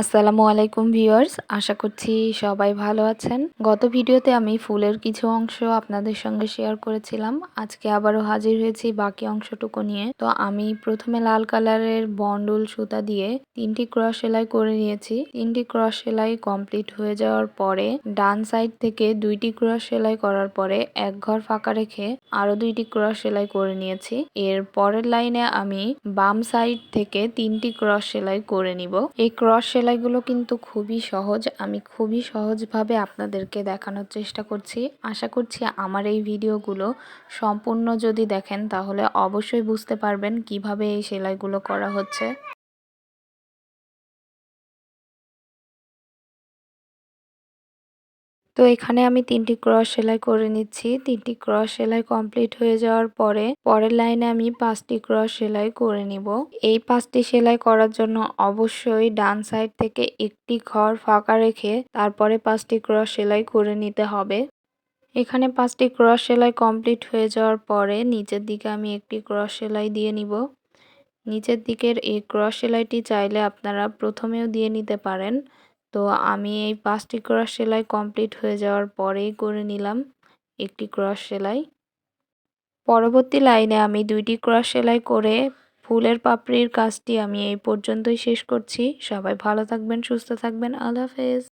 আসসালামু আলাইকুম ভিউয়ার্স, আশা করছি সবাই ভালো আছেন। গত ভিডিওতে আমি ফুলের কিছু অংশ আপনাদের সঙ্গে শেয়ার করেছিলাম। আজকে আবারও হাজির হয়েছি বাকি অংশটুকু নিয়ে। তো আমি প্রথমে লাল কালারের বন্ডুল সুতা দিয়ে 3টি ক্রস সেলাই করে নিয়েছি। 3টি ক্রস সেলাই কমপ্লিট হয়ে যাওয়ার পরে ডান সাইড থেকে 2টি ক্রস সেলাই করার পরে এক ঘর ফাঁকা রেখে আরো 2টি ক্রস সেলাই করে নিয়েছি। এর পরের লাইনে আমি বাম সাইড থেকে 3টি ক্রস সেলাই করে নিব। এই ক্রস সেলাইগুলো কিন্তু খুবই সহজ। আমি খুবই সহজভাবে আপনাদেরকে দেখানোর চেষ্টা করছি। আশা করছি আমার এই ভিডিওগুলো সম্পূর্ণ যদি দেখেন তাহলে অবশ্যই বুঝতে পারবেন কিভাবে এই সেলাইগুলো করা হচ্ছে। তো এখানে আমি 3টি ক্রস সেলাই করে নিচ্ছি। 3টি ক্রস সেলাই কমপ্লিট হয়ে যাওয়ার পরে পরের লাইনে আমি 5টি ক্রস সেলাই করে নিব। এই 5টি সেলাই করার জন্য অবশ্যই ডান সাইড থেকে একটি ঘর ফাঁকা রেখে তারপরে 5টি ক্রস সেলাই করে নিতে হবে। এখানে 5টি ক্রস সেলাই কমপ্লিট হয়ে যাওয়ার পরে নিচের দিকে আমি একটি ক্রস সেলাই দিয়ে নিব। নিচের দিকের এই ক্রস সেলাইটি চাইলে আপনারা প্রথমেও দিয়ে নিতে পারেন। তো আমি এই 5টি ক্রস সেলাই কমপ্লিট হয়ে যাওয়ার পরেই করে নিলাম একটি ক্রস সেলাই। পরবর্তী লাইনে আমি 2টি ক্রস সেলাই করে ফুলের পাপড়ির কাজটি আমি এই পর্যন্তই শেষ করছি। সবাই ভালো থাকবেন, সুস্থ থাকবেন। আল্লাহ হাফেজ।